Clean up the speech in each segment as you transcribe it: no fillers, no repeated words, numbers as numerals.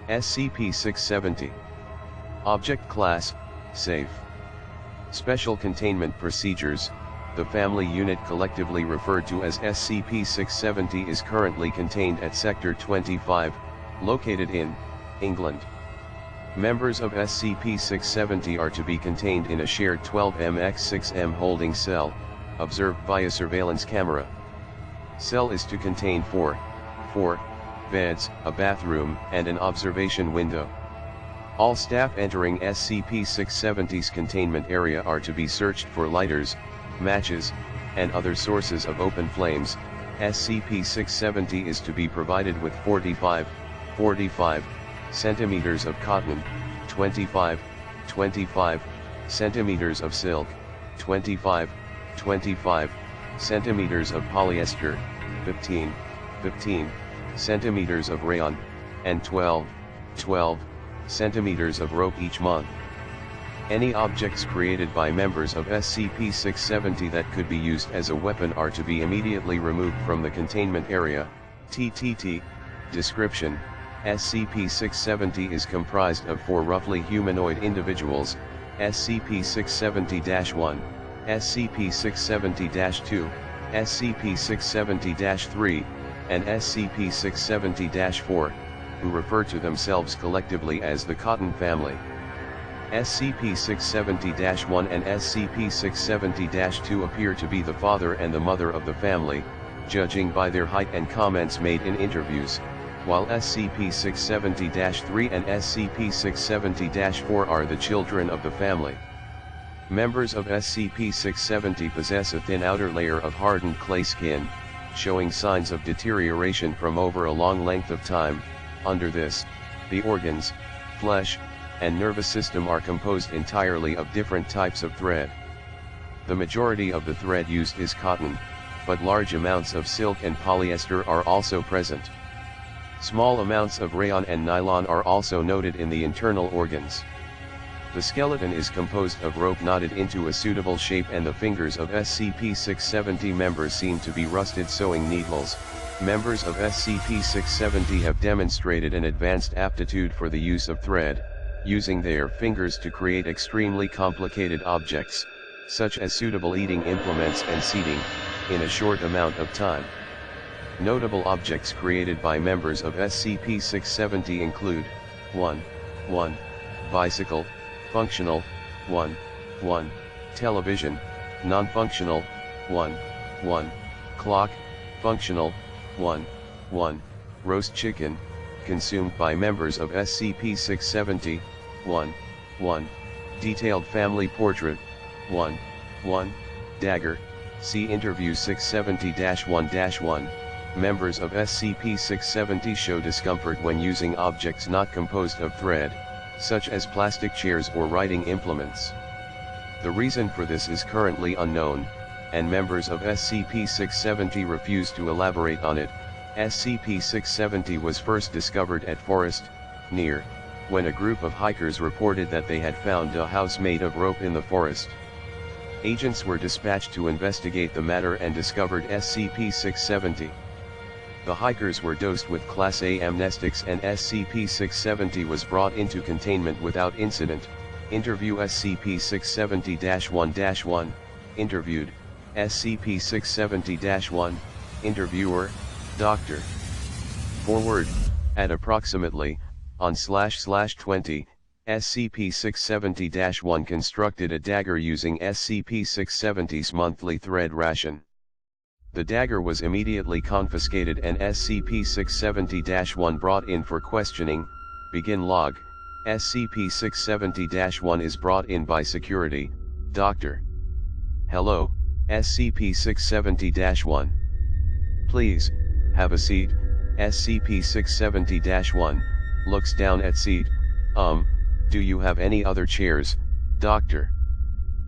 SCP-670. Object Class, Safe. Special Containment Procedures. The family unit collectively referred to as SCP-670 is currently contained at Sector 25, located in England. Members of SCP-670 are to be contained in a shared 12M×6M holding cell, observed via surveillance camera. Cell is to contain 4 beds, a bathroom, and an observation window. All staff entering SCP-670's containment area are to be searched for lighters, matches, and other sources of open flames. SCP-670 is to be provided with 45 centimeters of cotton, 25 centimeters of silk, 25 centimeters of polyester, 15 centimeters of rayon, and 12 centimeters of rope each month. Any objects created by members of SCP-670 that could be used as a weapon are to be immediately removed from the containment area. TTT. Description: SCP-670 is comprised of 4 roughly humanoid individuals: SCP-670-1, SCP-670-2, SCP-670-3, and SCP-670-4, who refer to themselves collectively as the Cotton Family. SCP-670-1 and SCP-670-2 appear to be the father and the mother of the family, judging by their height and comments made in interviews, while SCP-670-3 and SCP-670-4 are the children of the family. Members of SCP-670 possess a thin outer layer of hardened clay skin, showing signs of deterioration from over a long length of time. Under this, the organs, flesh, and nervous system are composed entirely of different types of thread. The majority of the thread used is cotton, but large amounts of silk and polyester are also present. Small amounts of rayon and nylon are also noted in the internal organs. The skeleton is composed of rope knotted into a suitable shape, and the fingers of SCP-670 members seem to be rusted sewing needles. Members of SCP-670 have demonstrated an advanced aptitude for the use of thread, using their fingers to create extremely complicated objects, such as suitable eating implements and seating, in a short amount of time. Notable objects created by members of SCP-670 include 1. Bicycle, functional, 1. Television, non-functional, 1. Clock, functional, 1. Roast chicken, consumed by members of SCP-670, 1. Detailed family portrait, 1. Dagger, see Interview 670-1-1. Members of SCP-670 show discomfort when using objects not composed of thread, such as plastic chairs or writing implements. The reason for this is currently unknown, and members of SCP-670 refuse to elaborate on it. SCP-670 was first discovered at Forest, near, when a group of hikers reported that they had found a house made of rope in the forest. Agents were dispatched to investigate the matter and discovered SCP-670. The hikers were dosed with Class A amnestics, and SCP-670 was brought into containment without incident. Interview SCP-670-1-1, interviewed, SCP-670-1, interviewer, Dr. Forward, at approximately, on //20, SCP-670-1 constructed a dagger using SCP-670's monthly thread ration. The dagger was immediately confiscated and SCP-670-1 brought in for questioning. Begin log. SCP-670-1 is brought in by security. Dr. Hello, SCP-670-1. Please, have a seat. SCP-670-1, looks down at seat. Do you have any other chairs, Doctor?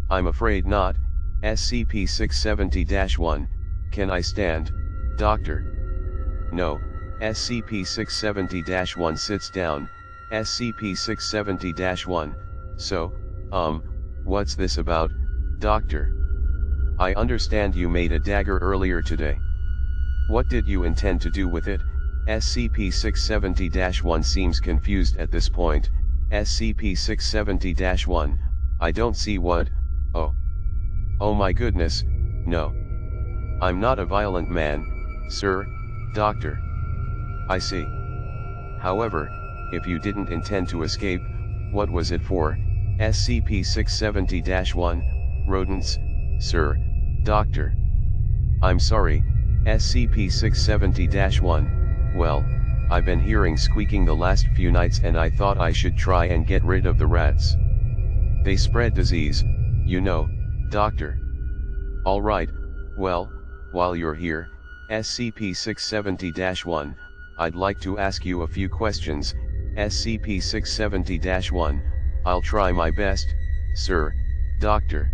I'm afraid not. SCP-670-1, can I stand, Doctor? No. SCP-670-1 sits down. SCP-670-1, so, what's this about, Doctor? I understand you made a dagger earlier today. What did you intend to do with it? SCP-670-1 seems confused at this point. SCP-670-1, I don't see what, oh. Oh my goodness, no. I'm not a violent man, sir, doctor. I see. However, if you didn't intend to escape, what was it for? SCP-670-1, rodents, sir, doctor. I'm sorry, SCP-670-1, well, I've been hearing squeaking the last few nights and I thought I should try and get rid of the rats. They spread disease, you know, doctor. Alright, well, while you're here, SCP-670-1, I'd like to ask you a few questions. SCP-670-1, I'll try my best, sir, doctor.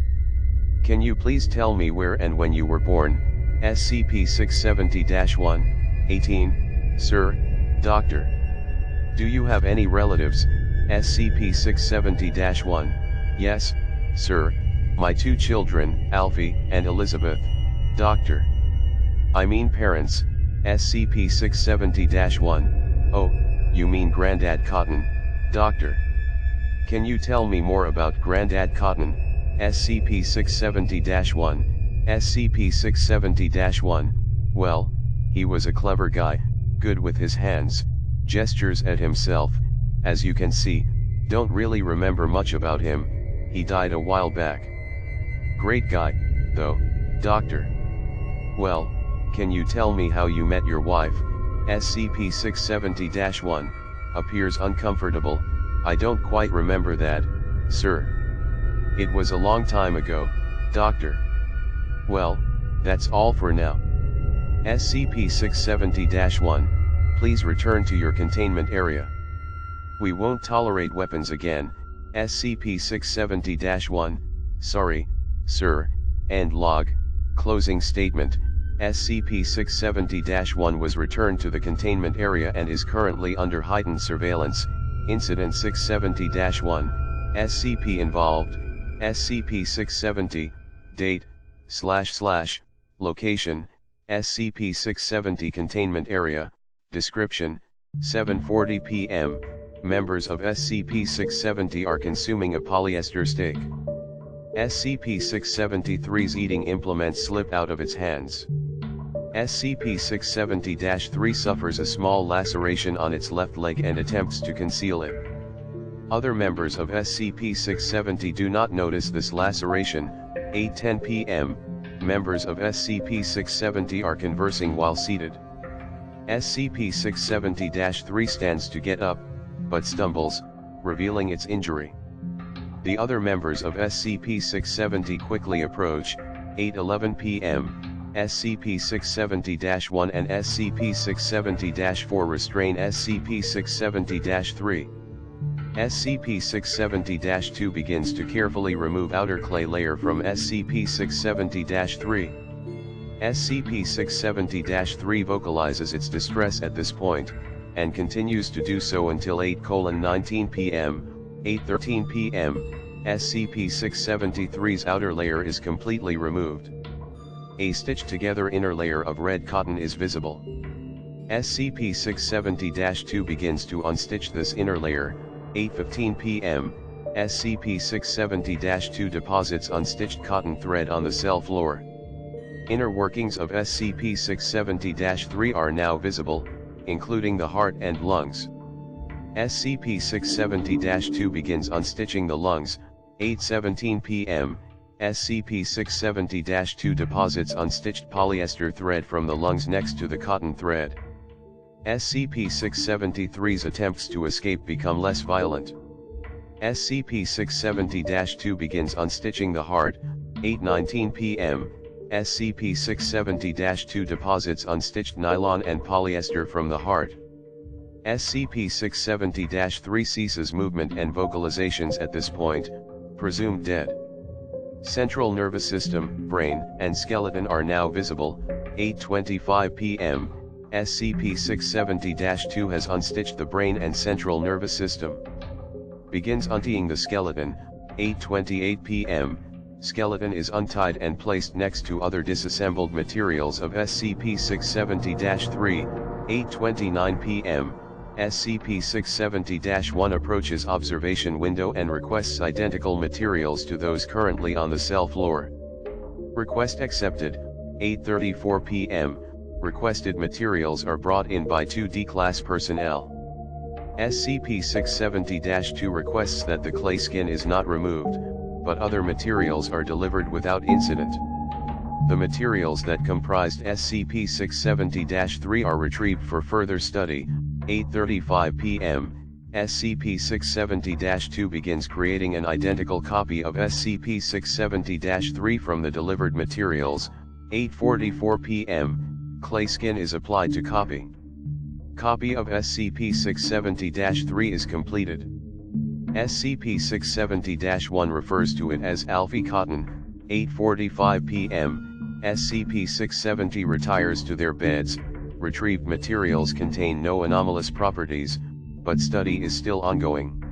Can you please tell me where and when you were born? SCP-670-1, 18, sir, doctor. Do you have any relatives? SCP-670-1, yes, sir, my 2 children, Alfie and Elizabeth, doctor. I mean parents. SCP-670-1, oh, you mean Grandad Cotton, doctor. Can you tell me more about Grandad Cotton? SCP-670-1, SCP-670-1, well, he was a clever guy, good with his hands, gestures at himself, as you can see, don't really remember much about him, he died a while back. Great guy, though, doctor. Well, can you tell me how you met your wife? SCP-670-1, appears uncomfortable, I don't quite remember that, sir. It was a long time ago, doctor. Well, that's all for now. SCP-670-1, please return to your containment area. We won't tolerate weapons again. SCP-670-1, sorry, sir, end log, closing statement. SCP-670-1 was returned to the containment area and is currently under heightened surveillance. Incident 670-1, SCP involved, SCP-670, date, / location, SCP-670 containment area, description, 7:40 p.m., members of SCP-670 are consuming a polyester steak. SCP-673's eating implements slip out of its hands. SCP-670-3 suffers a small laceration on its left leg and attempts to conceal it. Other members of SCP-670 do not notice this laceration. 8:10 p.m., members of SCP-670 are conversing while seated. SCP-670-3 stands to get up, but stumbles, revealing its injury. The other members of SCP-670 quickly approach. 8:11 p.m., SCP-670-1 and SCP-670-4 restrain SCP-670-3. SCP-670-2 begins to carefully remove outer clay layer from SCP-670-3. SCP-670-3 vocalizes its distress at this point, and continues to do so until 8:19 p.m. 8:13 p.m., SCP-673's outer layer is completely removed. A stitched-together inner layer of red cotton is visible. SCP-670-2 begins to unstitch this inner layer. 8:15 p.m., SCP-670-2 deposits unstitched cotton thread on the cell floor. Inner workings of SCP-670-3 are now visible, including the heart and lungs. SCP-670-2 begins unstitching the lungs. 8:17 p.m., SCP-670-2 deposits unstitched polyester thread from the lungs next to the cotton thread. SCP-673's attempts to escape become less violent. SCP-670-2 begins unstitching the heart. 8:19 p.m., SCP-670-2 deposits unstitched nylon and polyester from the heart. SCP-670-3 ceases movement and vocalizations at this point, presumed dead. Central nervous system, brain, and skeleton are now visible. 8:25 p.m., SCP-670-2 has unstitched the brain and central nervous system. Begins untying the skeleton. 8:28 p.m., skeleton is untied and placed next to other disassembled materials of SCP-670-3. 8:29 p.m., SCP-670-1 approaches observation window and requests identical materials to those currently on the cell floor. Request accepted. 8:34 p.m., requested materials are brought in by 2D class personnel. SCP-670-2 requests that the clay skin is not removed, but other materials are delivered without incident. The materials that comprised SCP-670-3 are retrieved for further study. 8:35 p.m., SCP-670-2 begins creating an identical copy of SCP-670-3 from the delivered materials. 8:44 p.m., clay skin is applied to copy. Copy of SCP-670-3 is completed. SCP-670-1 refers to it as Alfie Cotton. 8:45 p.m., SCP-670 retires to their beds. Retrieved materials contain no anomalous properties, but study is still ongoing.